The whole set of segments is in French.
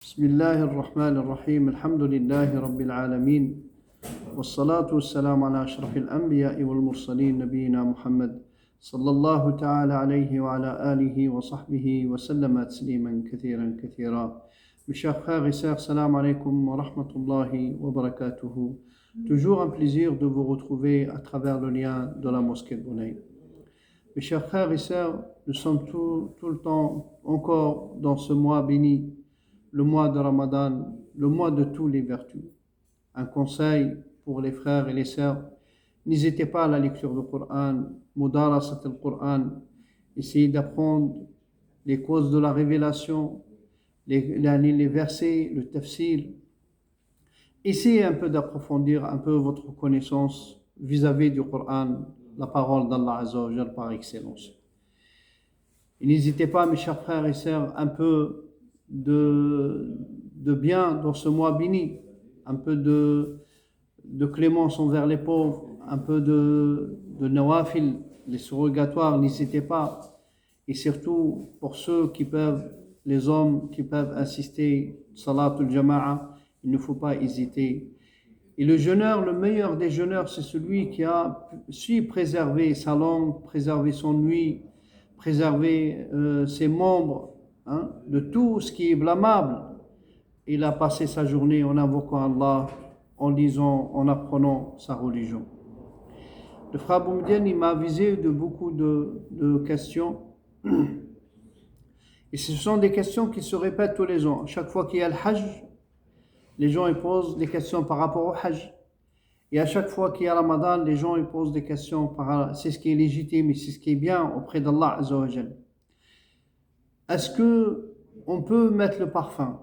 بسم الله الرحمن الرحيم الحمد لله رب العالمين والصلاة والسلام على أشرف الأنبياء والمرسلين نبينا محمد صلى الله تعالى عليه وعلى آله وصحبه وسلم تسليما كثيرا كثيرا. Mes chers frères et sœurs, salam alaikum wa rahmatullahi wa barakatuhu. Toujours un plaisir de vous retrouver à travers le lien de la mosquée de Bounaï. Mes chers frères et sœurs, nous sommes tout le temps encore dans ce mois béni, le mois de Ramadan, le mois de toutes les vertus. Un conseil pour les frères et les sœurs, n'hésitez pas à la lecture du Coran, mudarasat al-Coran, essayez d'apprendre les causes de la révélation, les versets, le tafsir. Essayez un peu d'approfondir un peu votre connaissance vis-à-vis du Coran, la parole d'Allah Azza wa Jal par excellence. Et n'hésitez pas, mes chers frères et sœurs, un peu de bien dans ce mois béni, un peu de clémence envers les pauvres, un peu de nawafil, les surrogatoires, n'hésitez pas. Et surtout pour ceux qui peuvent, les hommes qui peuvent assister salatul jama'a, il ne faut pas hésiter. Et le jeûneur, le meilleur des jeûneurs, c'est celui qui a su préserver sa langue, préserver son nuit, préserver ses membres, de tout ce qui est blâmable. Il a passé sa journée en invoquant Allah, en lisant, en apprenant sa religion. Le frère Boumedienne, il m'a avisé de beaucoup de questions. Et ce sont des questions qui se répètent tous les ans. Chaque fois qu'il y a le Hajj, les gens ils posent des questions par rapport au Hajj. Et à chaque fois qu'il y a Ramadan, les gens ils posent des questions c'est ce qui est légitime et c'est ce qui est bien auprès d'Allah Azza wa Jal. Est-ce qu'on peut mettre le parfum?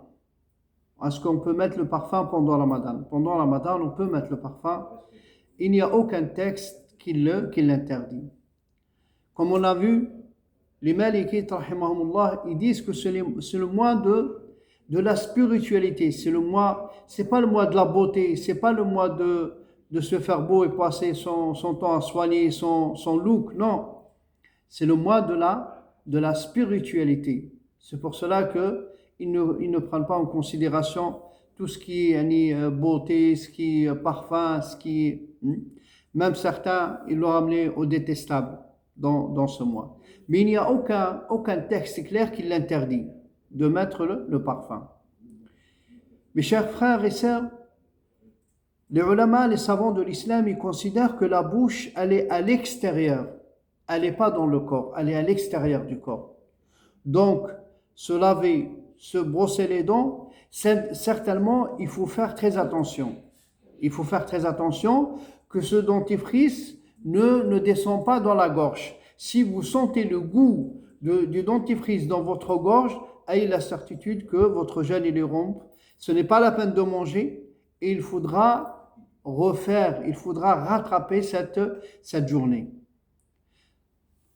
Est-ce qu'on peut mettre le parfum pendant Ramadan? Pendant Ramadan, on peut mettre le parfum. Il n'y a aucun texte qui l'interdit. Comme on l'a vu, les Malikites, rahimahumullah, ils disent que c'est le mois de la spiritualité. C'est pas le mois de la beauté, c'est pas le mois de se faire beau et passer son temps à soigner son look. Non, c'est le mois de la spiritualité. C'est pour cela qu'ils ne prennent pas en considération tout ce qui est beauté, ce qui est parfum, même certains, ils l'ont amené au détestable dans ce mois. Mais il n'y a aucun texte clair qui l'interdit de mettre le parfum. Mes chers frères et sœurs, les ulama, les savants de l'islam, ils considèrent que la bouche, elle est à l'extérieur. Elle n'est pas dans le corps, elle est à l'extérieur du corps. Donc, se laver, se brosser les dents, certainement, il faut faire très attention. Il faut faire très attention que ce dentifrice ne descend pas dans la gorge. Si vous sentez le goût du dentifrice dans votre gorge, ayez la certitude que votre jeûne est rompu. Ce n'est pas la peine de manger et il faudra rattraper cette journée.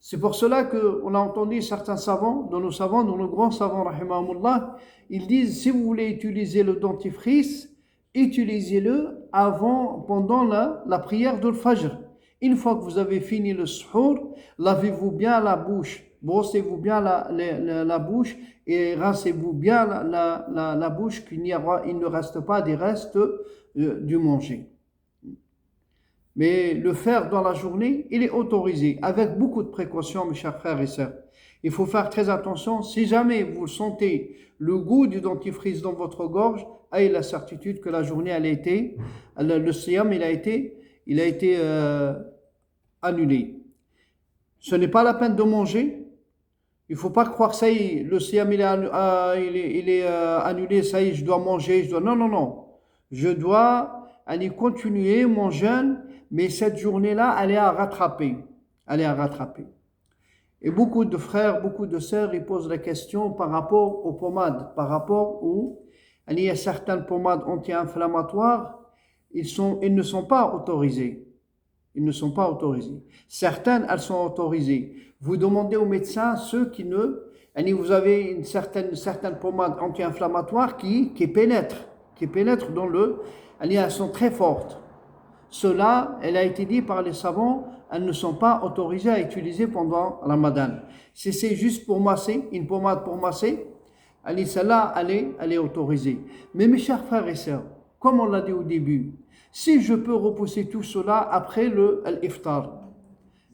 C'est pour cela qu'on a entendu certains savants, dans nos grands savants, rahimahumullah, ils disent, si vous voulez utiliser le dentifrice, utilisez-le pendant la prière de l'Fajr. Une fois que vous avez fini le suhour, lavez-vous bien la bouche, brossez-vous bien la bouche et rincez-vous bien la bouche, qu'il ne reste pas des restes du manger. Mais le faire dans la journée, il est autorisé, avec beaucoup de précautions, mes chers frères et sœurs. Il faut faire très attention. Si jamais vous sentez le goût du dentifrice dans votre gorge, ayez la certitude que la journée, le siyam, il a été annulé. Ce n'est pas la peine de manger. Il ne faut pas croire, ça y est, le siyam, il est annulé, ça y est, je dois manger, Non. Je dois aller continuer mon jeûne, mais cette journée-là, elle est à rattraper. Et beaucoup de frères, beaucoup de sœurs, ils posent la question par rapport aux pommades, il y a certaines pommades anti-inflammatoires, ils ne sont pas autorisés. Certaines, elles sont autorisées. Vous demandez aux médecins, vous avez une certaine pommade anti-inflammatoire qui pénètre dans elles sont très fortes. Cela, elle a été dit par les savants, elles ne sont pas autorisées à utiliser pendant Ramadan. Si c'est juste pour masser, une pommade pour masser, allez, celle-là, elle est autorisée. Mais mes chers frères et sœurs, comme on l'a dit au début, si je peux repousser tout cela après l'iftar,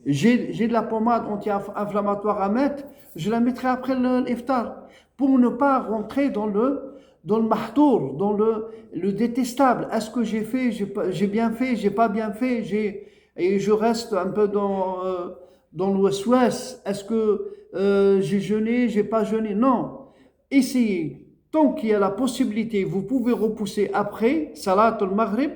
j'ai de la pommade anti-inflammatoire à mettre, je la mettrai après l'iftar, pour ne pas rentrer dans le mahtour, dans le détestable. Est-ce que j'ai bien fait, j'ai pas bien fait, et je reste un peu dans le ouest-ouest. Est-ce que j'ai jeûné, j'ai pas jeûné? Non. Essayez. Tant qu'il y a la possibilité, vous pouvez repousser après Salat al-Maghrib,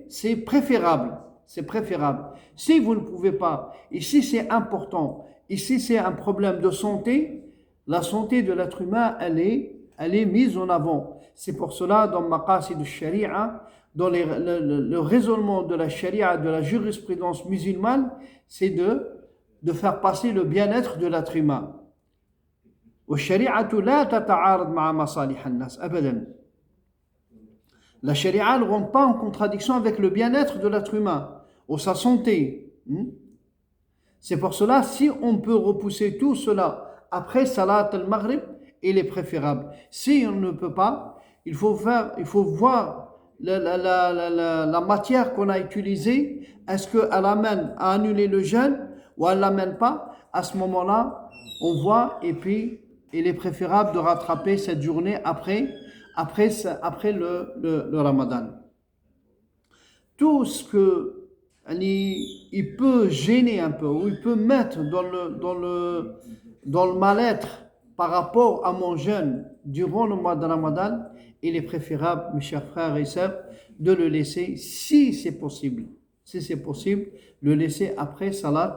c'est préférable. C'est préférable. Si vous ne pouvez pas, et si c'est important, et si c'est un problème de santé, la santé de l'être humain, elle est mise en avant. C'est pour cela, dans Maqasid al-Sharia, dans le raisonnement de la Sharia, de la jurisprudence musulmane, c'est de faire passer le bien-être de l'être humain. والشريعة لا تتعارض مع مصالح الناس أبدا. La Sharia ne rentre pas en contradiction avec le bien-être de l'être humain ou sa santé. C'est pour cela, si on peut repousser tout cela après Salat al-Maghrib, il est préférable. Si on ne peut pas, il faut voir la matière qu'on a utilisée. Est-ce qu'elle amène à annuler le jeûne ou elle ne l'amène pas? À ce moment-là, on voit, et puis il est préférable de rattraper cette journée après le Ramadan. Tout ce que il peut gêner un peu, ou il peut mettre dans le mal-être par rapport à mon jeûne durant le mois de Ramadan, il est préférable, mes chers frères et sœurs, de le laisser, si c'est possible. Si c'est possible, le laisser après Salat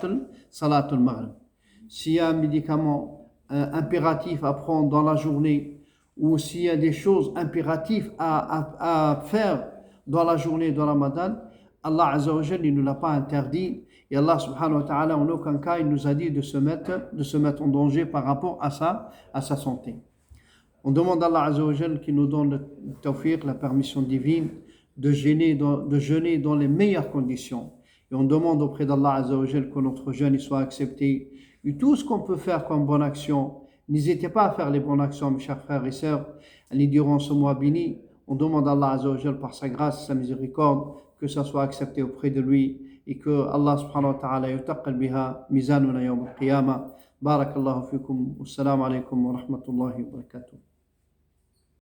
al-Maghrib. S'il y a un médicament impératif à prendre dans la journée, ou s'il y a des choses impératives à faire dans la journée de Ramadan, Allah Azza wa Jalla ne nous l'a pas interdit, et Allah subhanahu wa ta'ala en aucun cas il nous a dit de se mettre en danger par rapport à sa santé. On demande à Allah Azza wa Jalla qui nous donne le tawfiq, la permission divine de jeûner dans les meilleures conditions, et on demande auprès d'Allah Azza wa Jalla que notre jeûne soit accepté, et tout ce qu'on peut faire comme bonne action, n'hésitez pas à faire les bonnes actions, mes chers frères et sœurs, durant ce mois béni. On demande à Allah Azza wa Jalla par sa grâce, sa miséricorde, que ça soit accepté auprès de lui, et que Allah subhanahu wa ta'ala yutaqqal biha mizanuna yawm al-qiyamah. Barakallahu fikum, wassalamu alaikum wa rahmatullahi wa barakatuh.